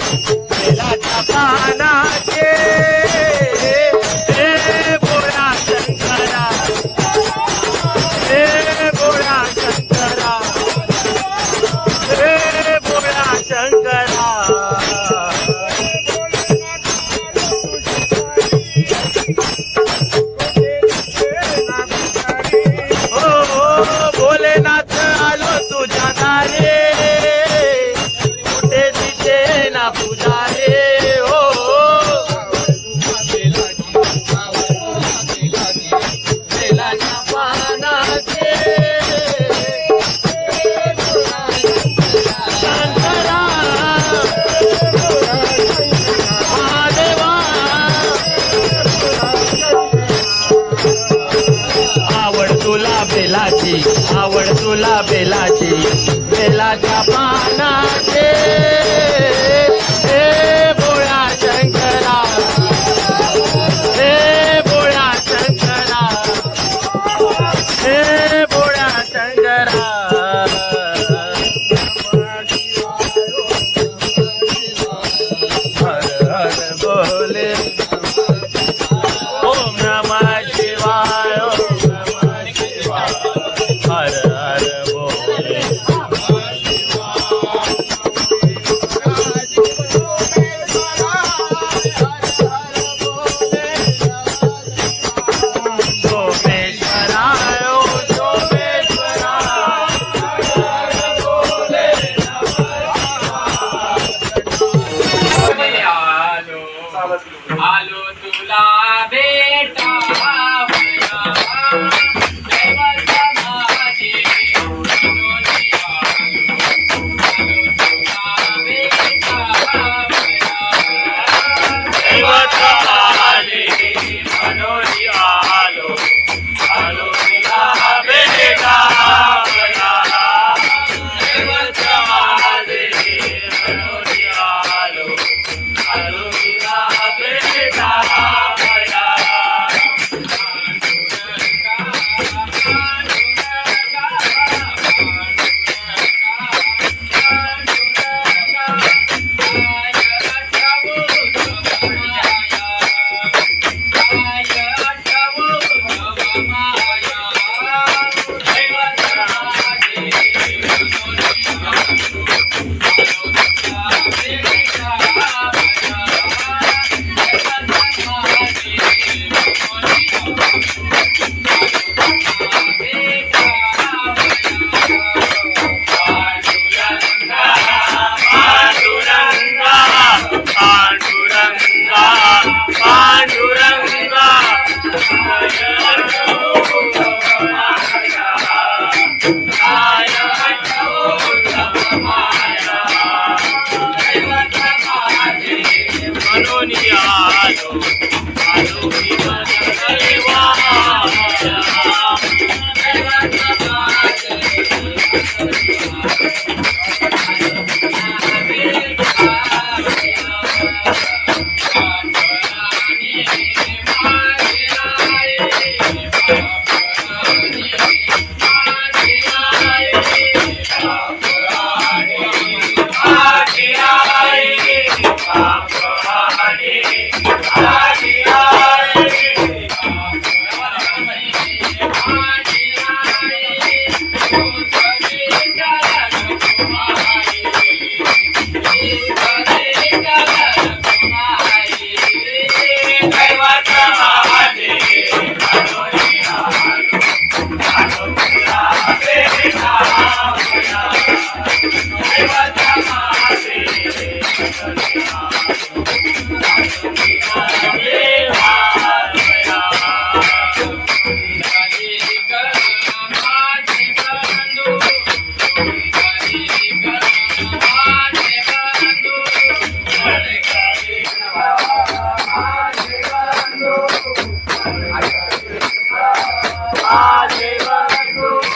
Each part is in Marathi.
बेलाच्या पानाचे हे बोळा शंकरा, हे बोळा शंकरा, हे बोळा शंकरा. भोलेनाथ आलो तुझ्या दारे, कुठे दिसे ना पुजारे. हो बेलाच्या पानाचे शंकरा, महादेवा. आवड तुला बेलाची, आवड तुला बेलाची, बेलाच्या पानाचे हे बोळा शंकरा, हे बोळा शंकरा, हे बोळा शंकरा. हर हर बोले, ओम नमः शिवाय, ओम नमः शिवाय. हर हर बोले, सोमेश्वराय, ओ सोमेश्वराय. आलो तुला भेटावया, देवाचा माझे मनोनी आलो. आलो तुला भेटावया, देवाचा माझे मनोनी आलो. आलो तुला भेटावया, देवाचा माझे मनोनी आलो. आलो तुला भेटावया.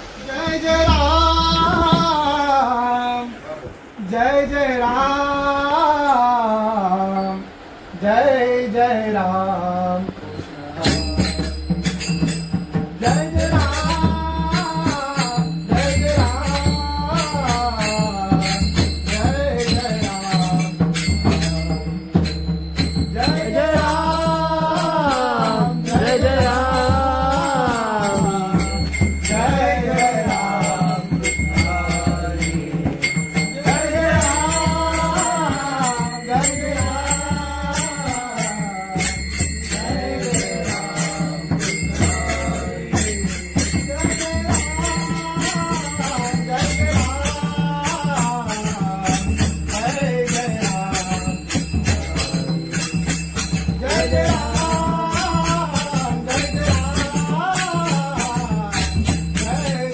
जय जय राम जय जय राम जय जय राम जय जय राम जय जय राम जय जय राम जय जय राम जय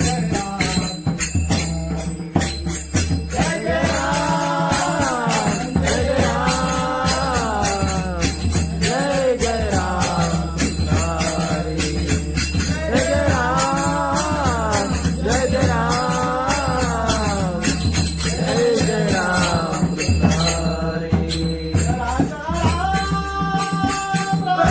जय राम जय जय राम जय जय राम जय जय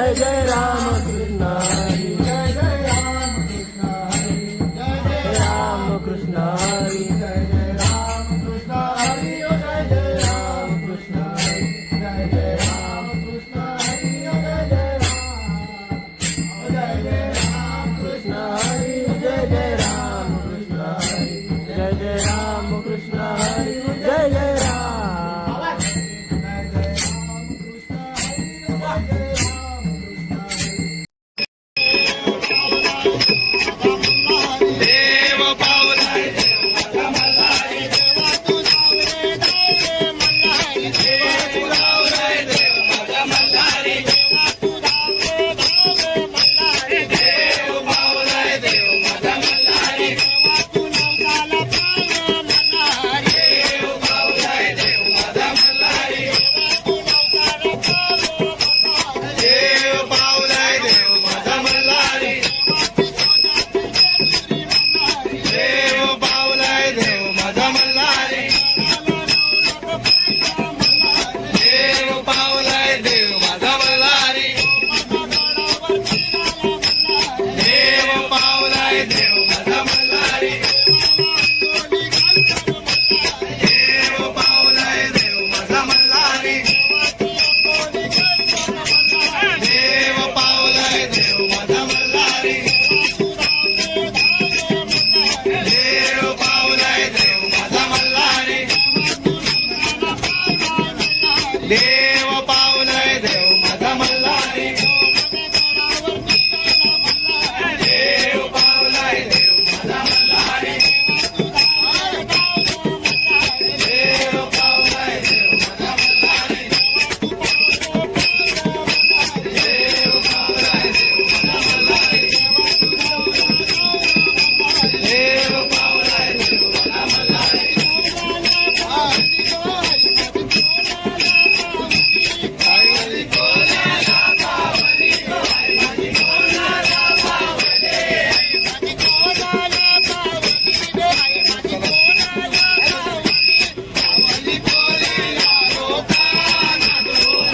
जय जय राम कृष्ण हरी जय जय राम कृष्ण हरी जय जय राम कृष्ण हरी जय जय राम कृष्ण हरी जय जय राम कृष्ण हरी जय जय राम कृष्ण हरी जय जय राम कृष्ण हरी जय जय राम कृष्ण हरी जय जय राम कृष्ण हरी जय जय देव पावलाय देव मल्हारी देव पावलाय देव मल्हारी देव पावलाय देव मल्हारी देव पावलाय देव मल्हारी देव पावलाय देव मल्हारी देव पावलाय देव मल्हारी देव पावलाय देव मल्हारी देव पावलाय देव मल्हारी देव पावलाय देव मल्हारी देव पावलाय देव मल्हारी देव पावलाय देव मल्हारी देव पावलाय देव मल्हारी देव पावलाय देव मल्हारी देव पावलाय देव मल्हारी देव पावलाय देव मल्हारी देव पावलाय देव मल्हारी आई कोणाला पावली आई कोणाला पावली पावली कोलीला लोकांना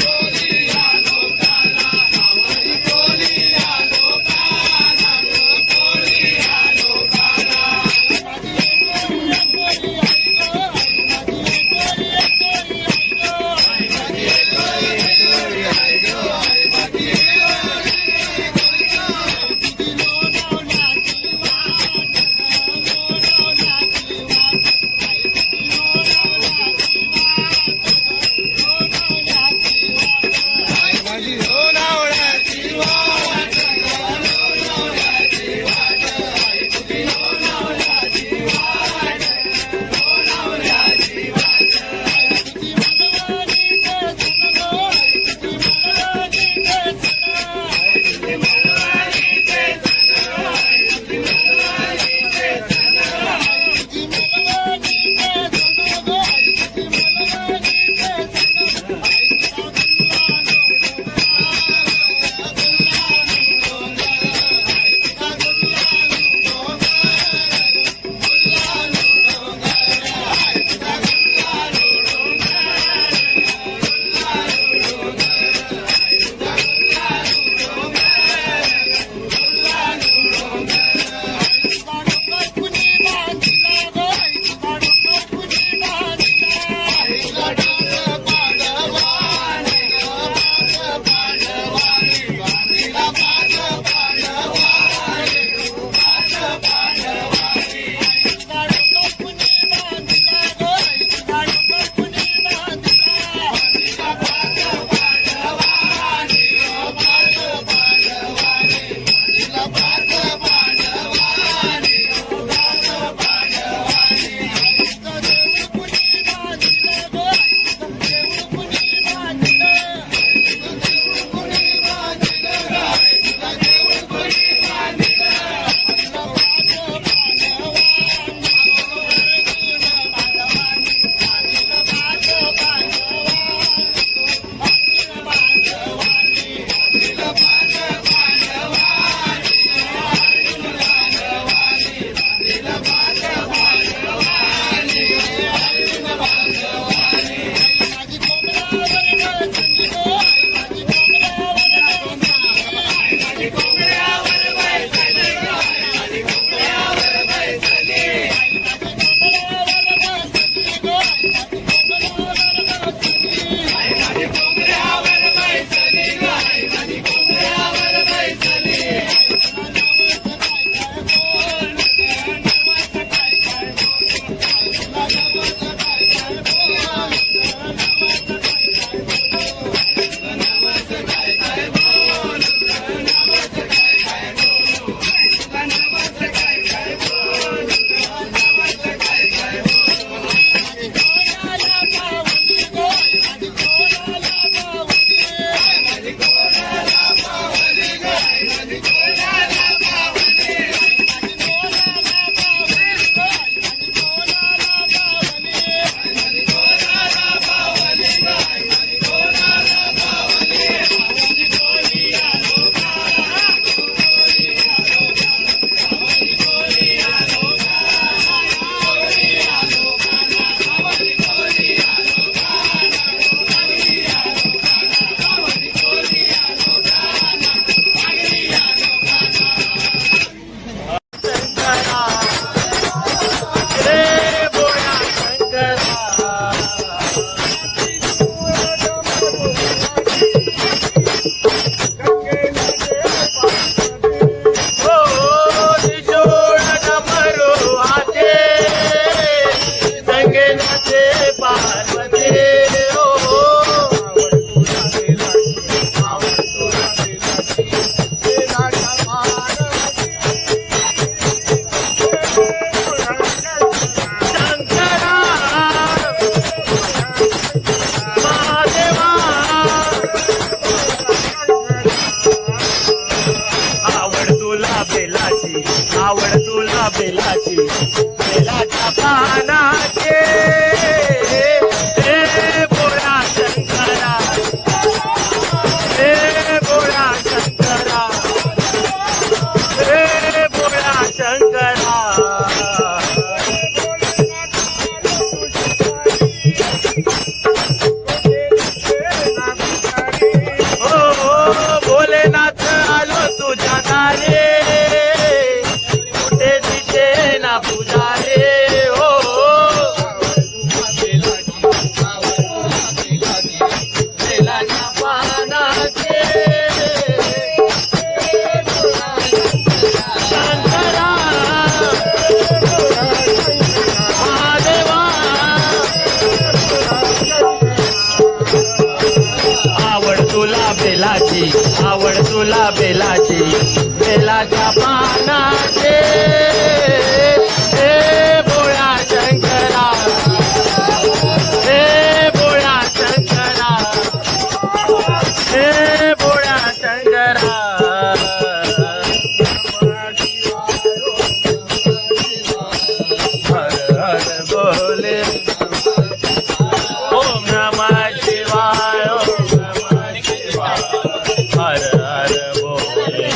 कोलीला लोकांना पावली कोलीला लोकांना कोलीला लोकांना माझी लोणावळ्याची वाट लोणावळ्याची वाट आई तुझी लोणावळ्याची वाट लोणावळ्याची वाट आई तुझी मलवारीचे सण आई तुझी मलवारीचे सण आवड तुला बेलाची, आवड तुला बेलाची, बेलाच्या पानाचे हे भोळा शंकरा, हे भोळा शंकरा, हे भोळा शंकरा. हर हर बोले ओम नमः शिवाय, ओम नमः शिवाय, हर हर बोले.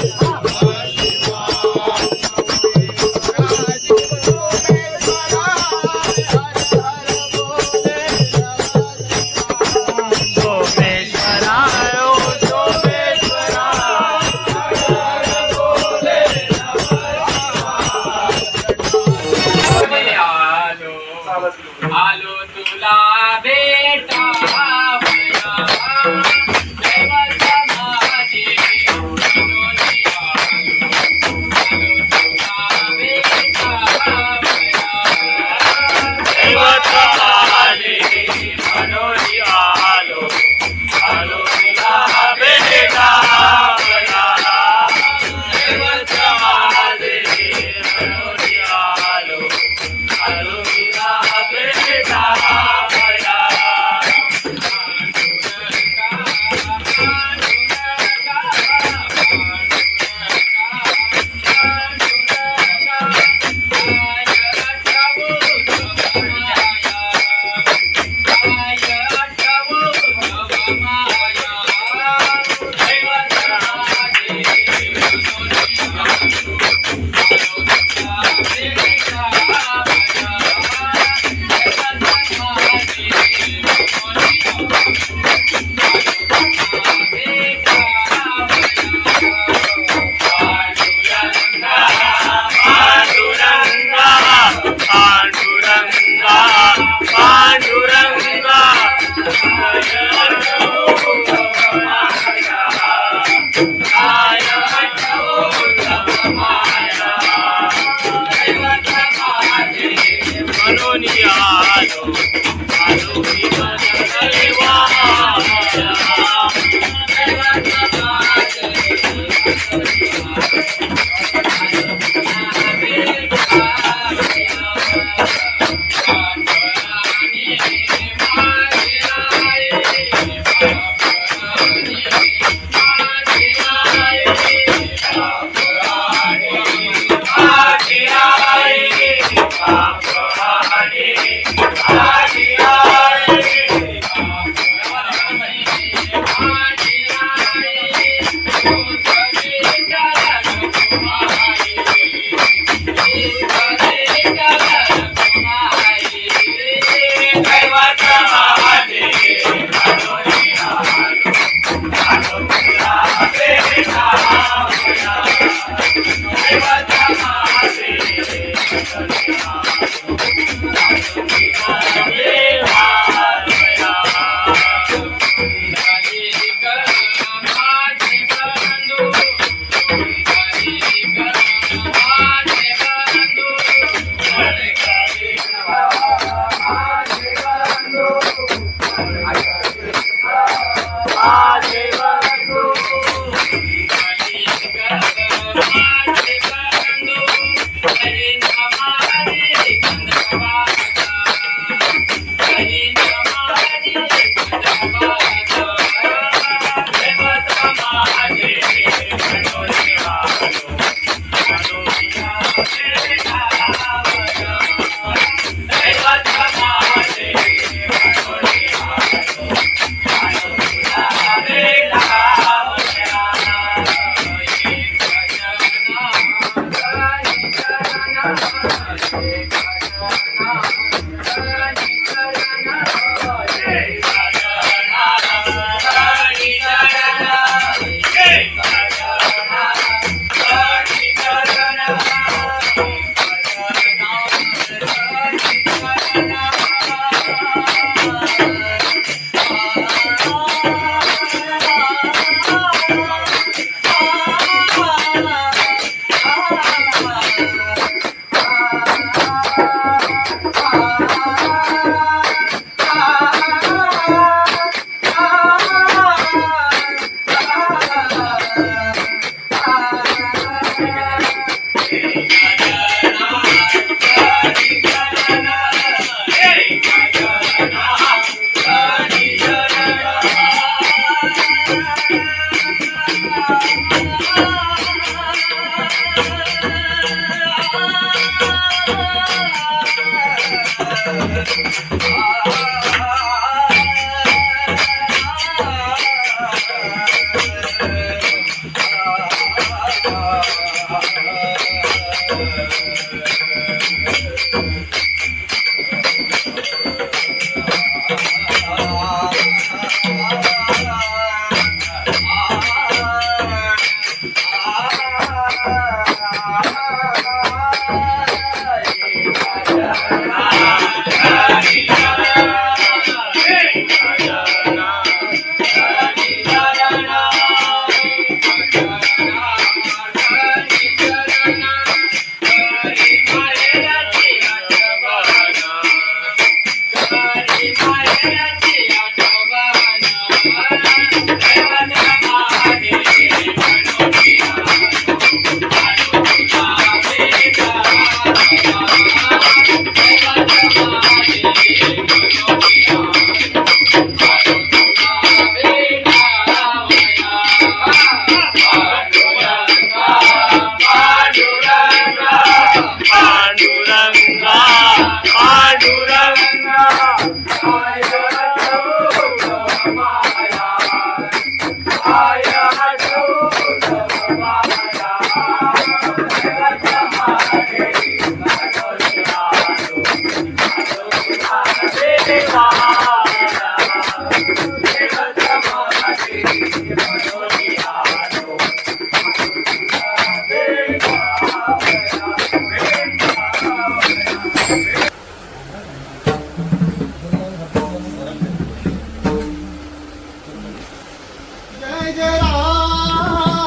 जय जय राम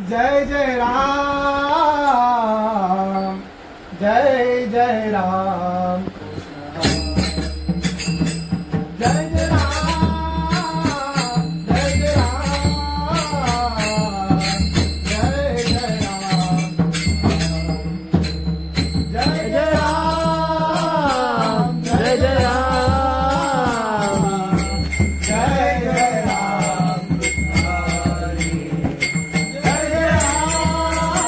जय जय राम जय जय राम जय जय राम जय जय राम जय जय राम जय जय राम जय जय राम जय जय राम जय जय राम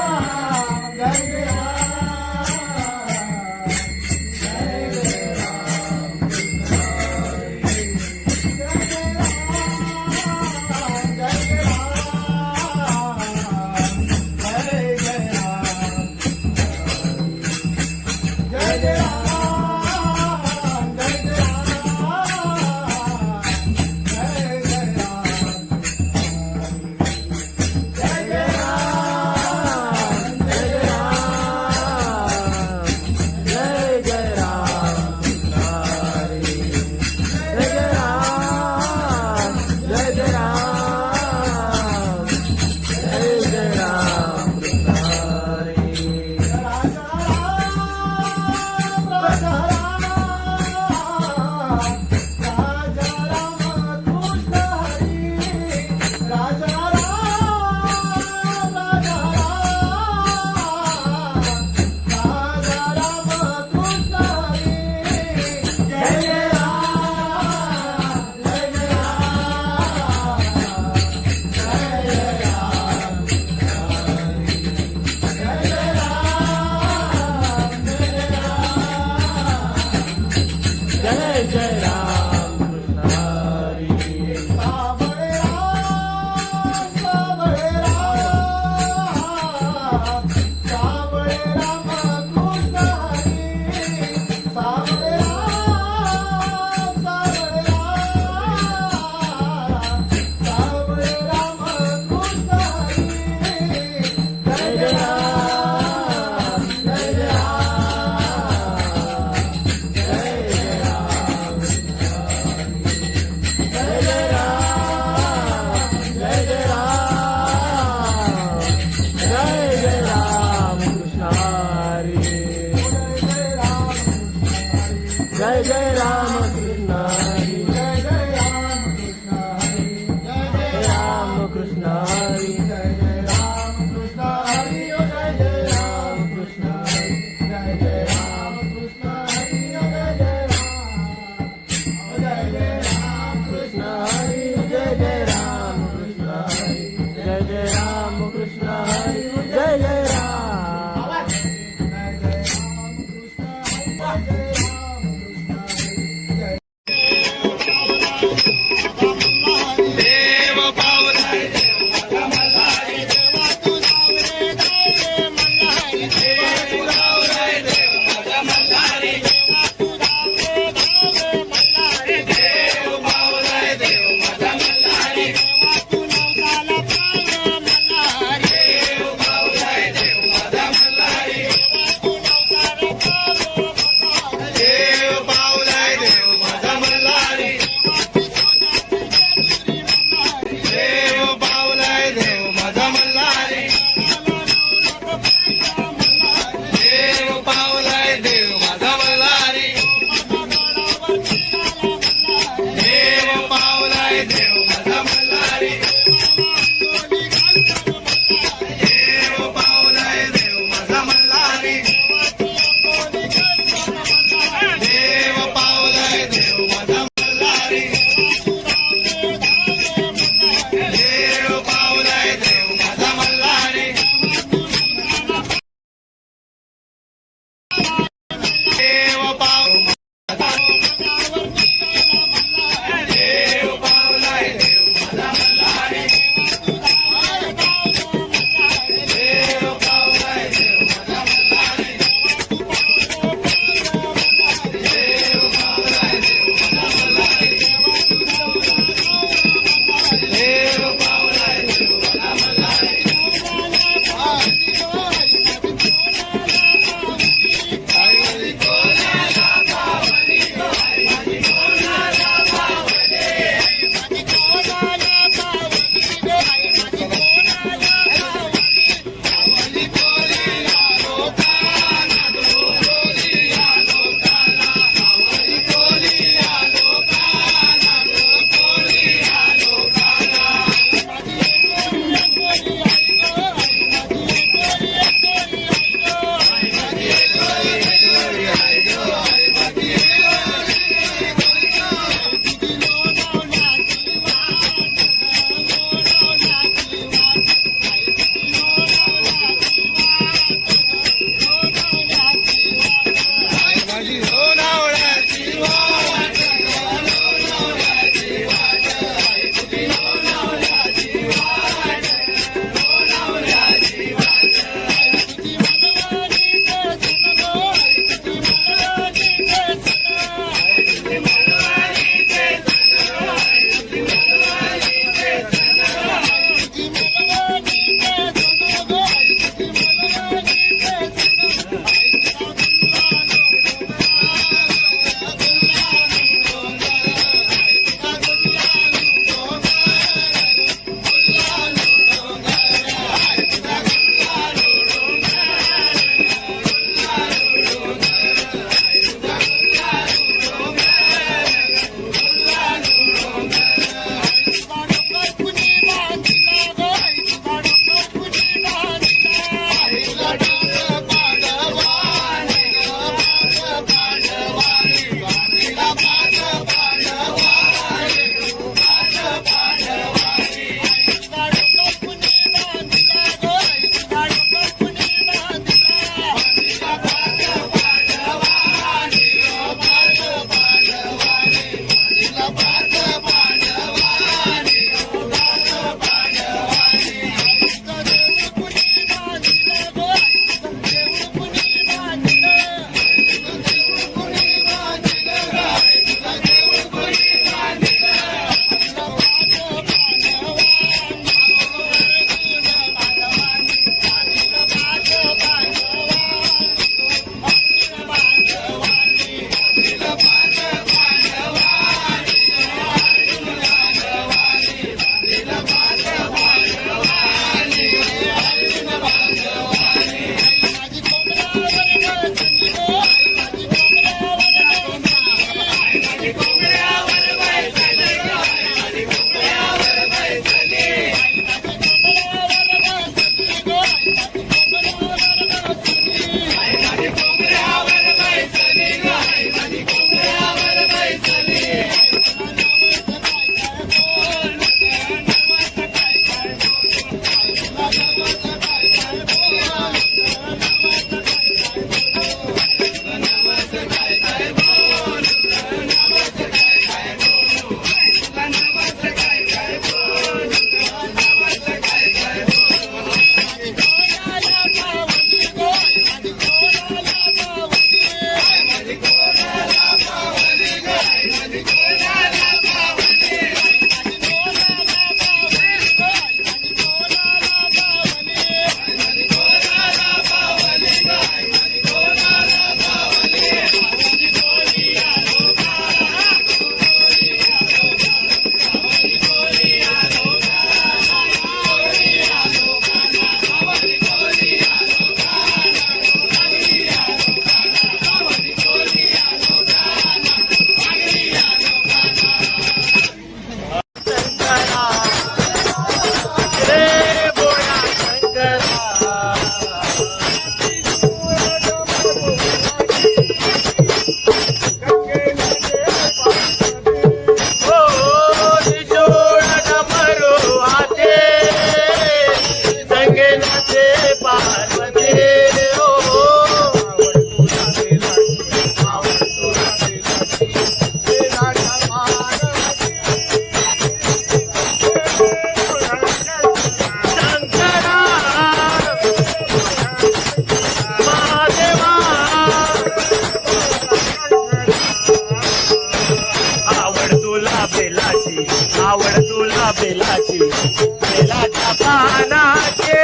आवड तुला बेलाची बेलाच्या पानाचे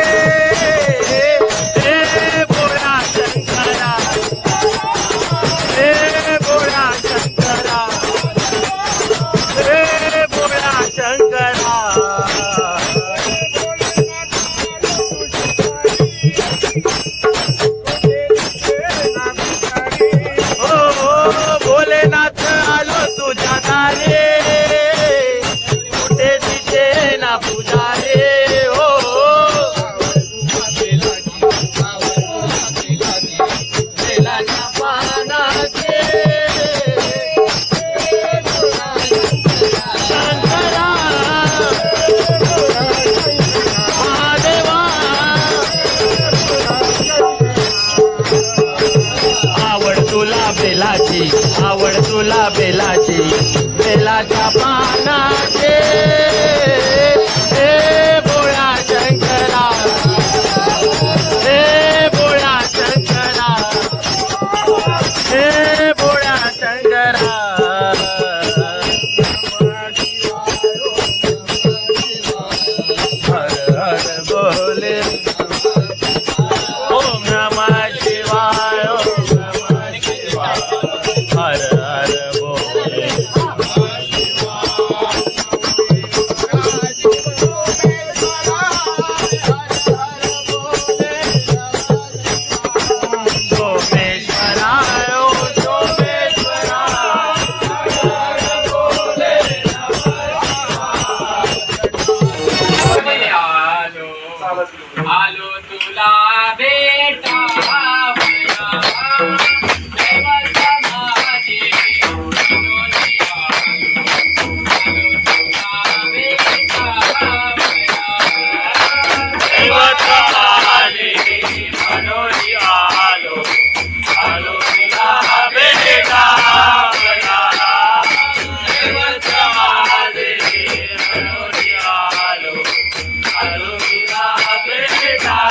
हे भोळा शंकरा हे भोळा शंकरा हे भोळा शंकरा भोलेनाथ आलो तुझ्या दारे कुठे दिसे ना पुजारे हो बेलाच्या पानाचे शंकरा महादेवा आवड तुला बेलाची आवड तुला बेलाची बेलाच्या पानाचे हे भोळा शंकरा हे भोळा शंकरा हे भोळा शंकरा हर हर बोले ओम नमः शिवाय ओम नमः शिवाय हर हर बोले सोमेश्वराय ओम सोमेश्वराय आलो तुला भेटावया देवाचा माझे मनोनी आलो तुला भेटावया देवता आले मनोरी आलो आलो तुला भेटावया देवता आले मनोरी आलो आलो तुला भेटावया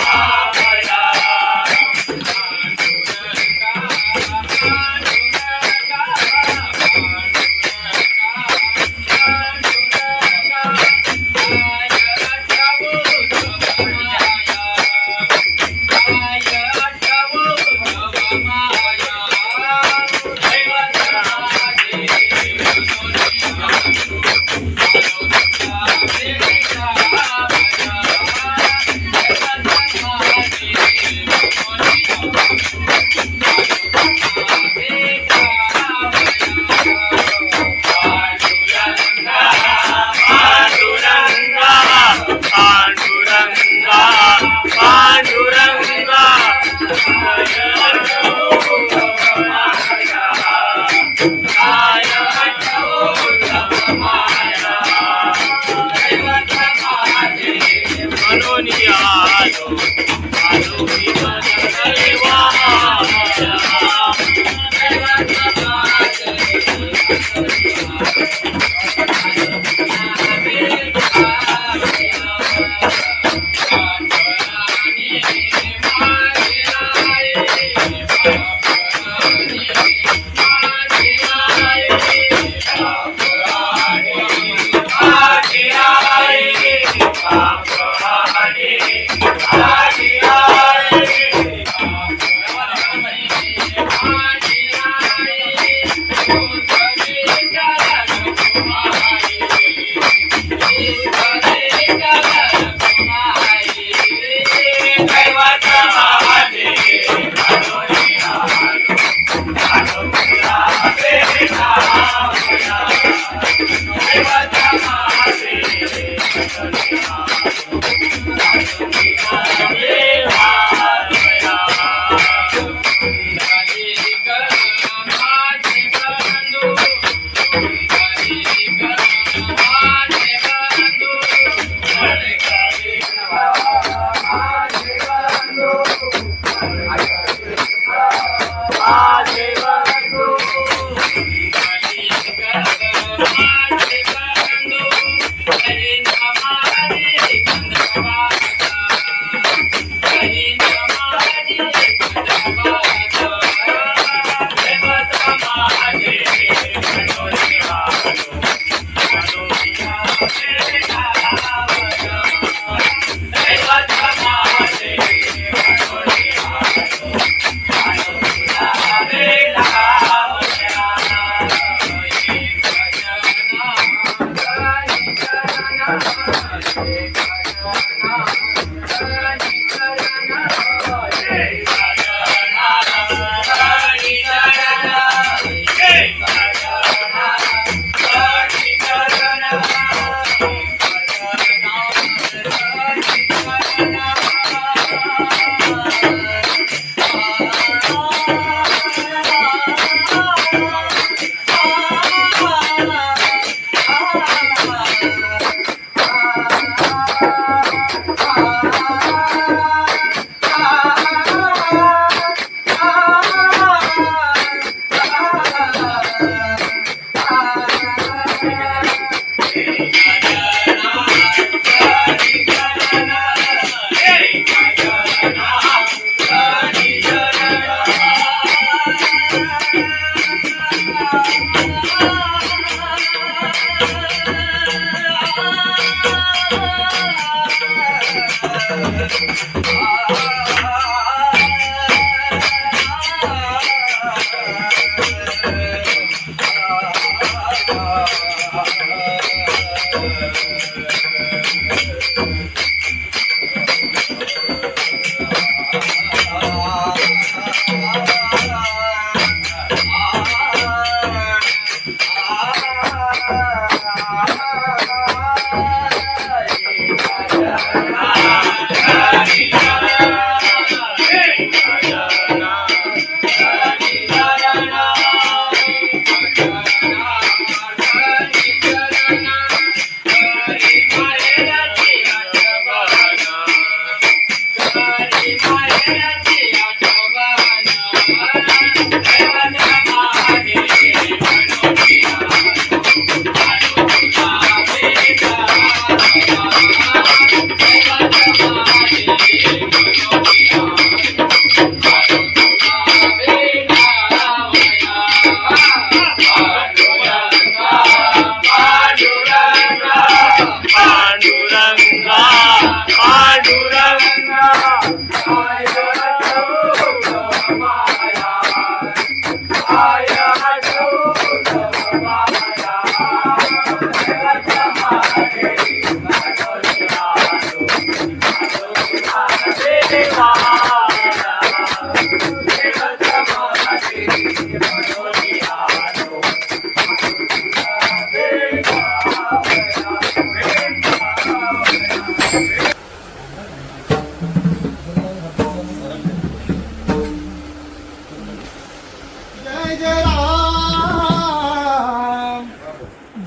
जय जय राम,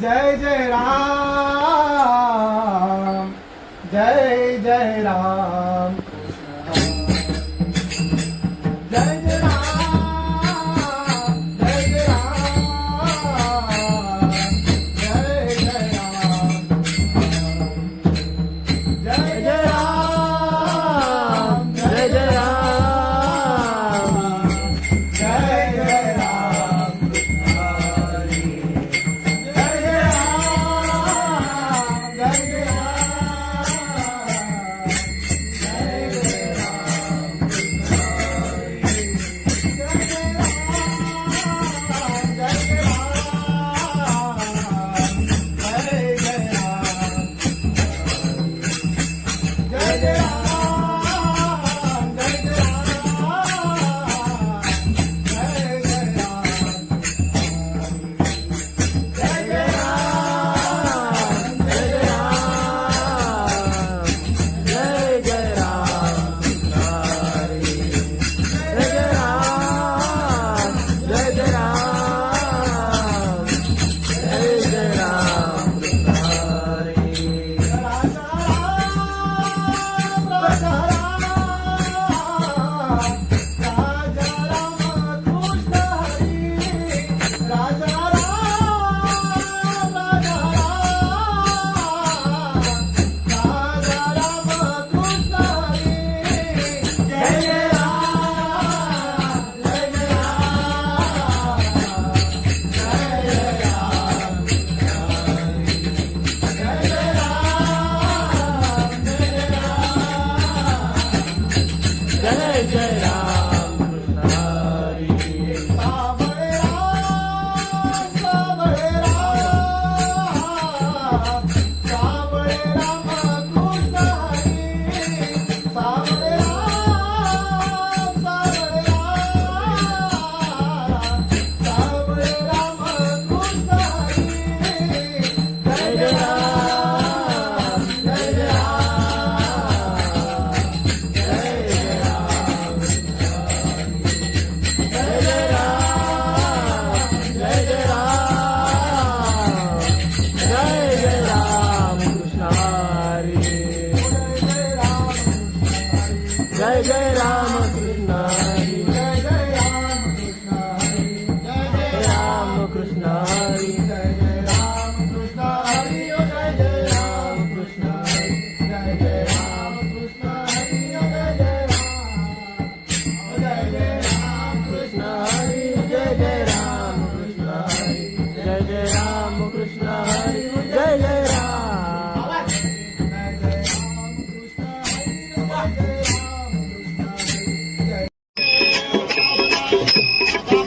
जय जय राम, जय जय राम, जय जय राम, जय जय राम, जय जय राम, जय जय राम, जय जय राम, जय जय राम, हरी जय जय राम, जय जय राम, जय जय राम कृष्ण हरी जय जय राम कृष्ण हरी जय जय राम कृष्ण हरी जय जय राम कृष्ण हरी जय जय राम कृष्ण हरी जय जय राम कृष्ण हरी जय जय राम कृष्ण हरी जय जय राम कृष्ण हरी जय जय राम कृष्ण हरी जय जय राम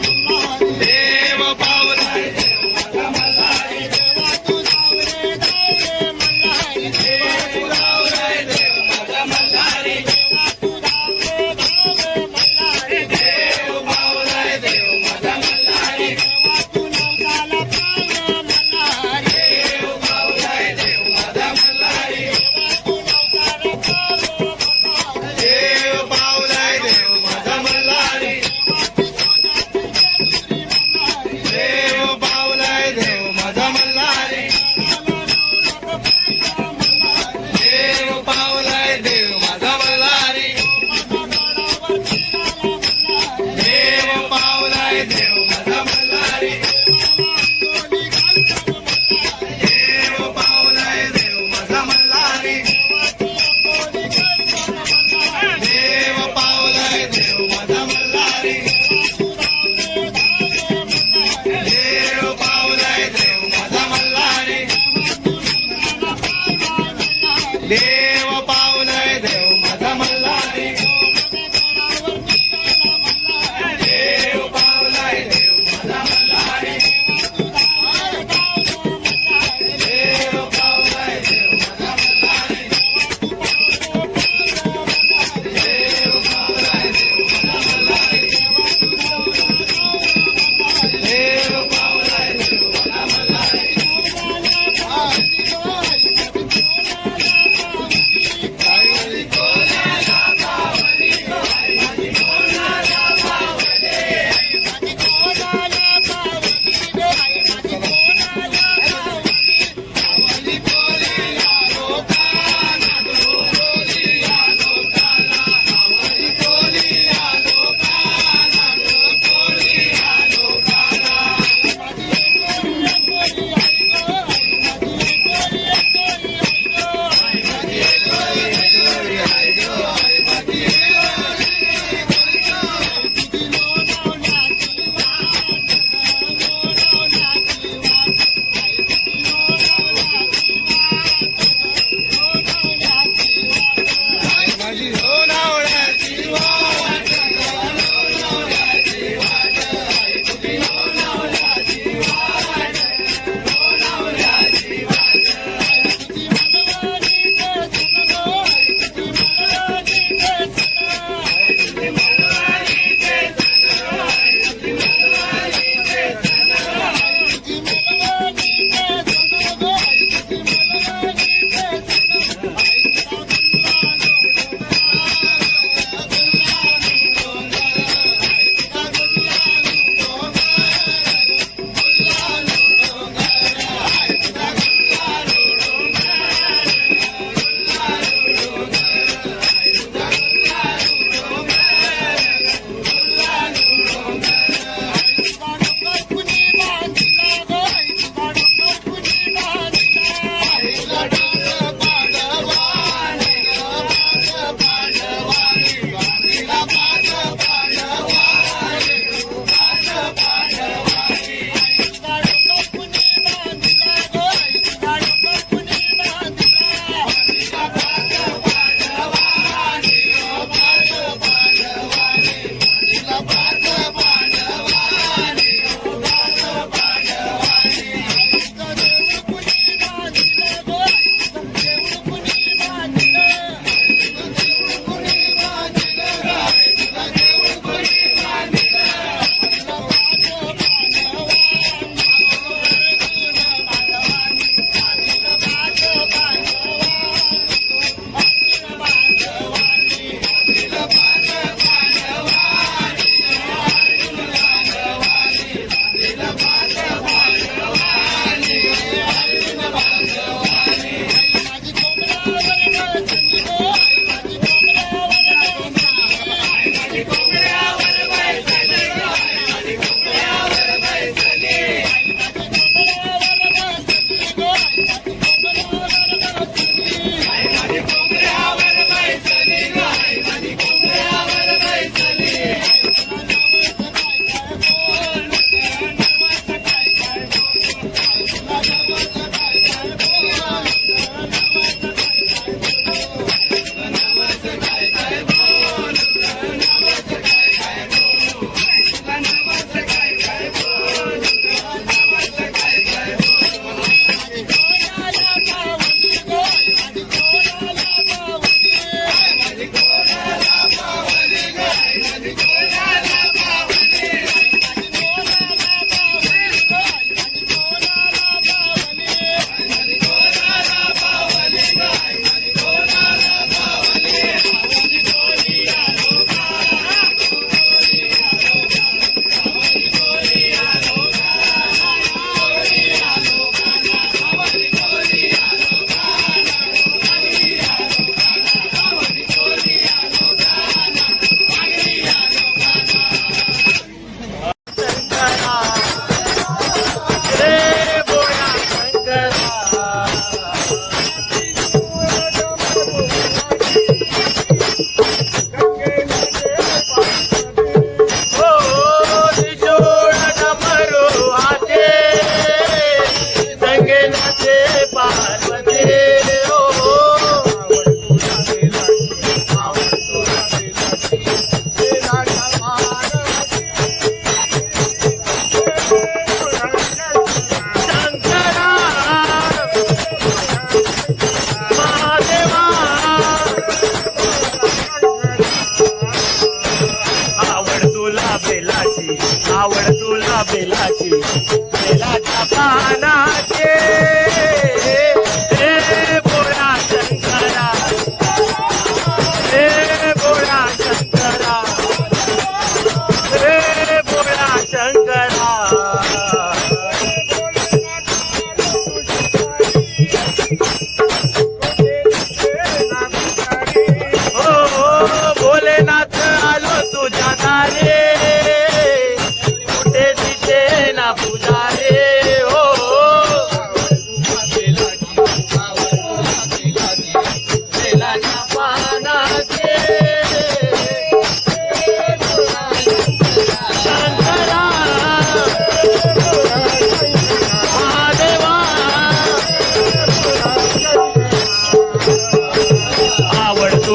देव पावलाय देव मल्हारी देवा तुझावरे गावे मल्हारी देवा तुझावरे देव मल्हारी देवा तुझावरे गावे मल्हारी देव पावलाय देव मल्हारी देवा तू नवसाला पावे मल्हारी देव पावलाय देव मल्हारी देवा तू नवसाला पावे मल्हारी देव पावलाय देव मल्हारी देव पावलाय देव माझा मल्हारी देव पावलाय देव माझा मल्हारी देव पावलाय देव माझा मल्हारी देव पावलाय देव माझा मल्हारी देव पावलाय देव माझा मल्हारी देव पावलाय देव माझा मल्हारी देव पावलाय देव माझा मल्हारी देव पावलाय देव माझा मल्हारी देव पावलाय देव माझा मल्हारी देव पावलाय देव माझा मल्हारी देव पावलाय देव माझा मल्हारी आई कोणाला पावली आई माझी कोणाला पावली आई माझी कोणाला पावली आई माझी कोणाला पावली कोलीला लोकांना कोलीला लोकांना आवली कोलीला लोकांना कोलीला लोकांना माझी कोली आई गो आई माझी कोली आई गो आई माझी आई माझी लोणावळ्याची वाट लोणावळ्याची वाट आई तुझी लोणावळ्याची वाट लोणावळ्याची वाट आई तुझी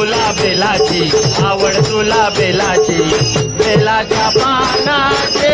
तुला बेलाची, आवड तुला बेलाची, बेलाच्या पानाचे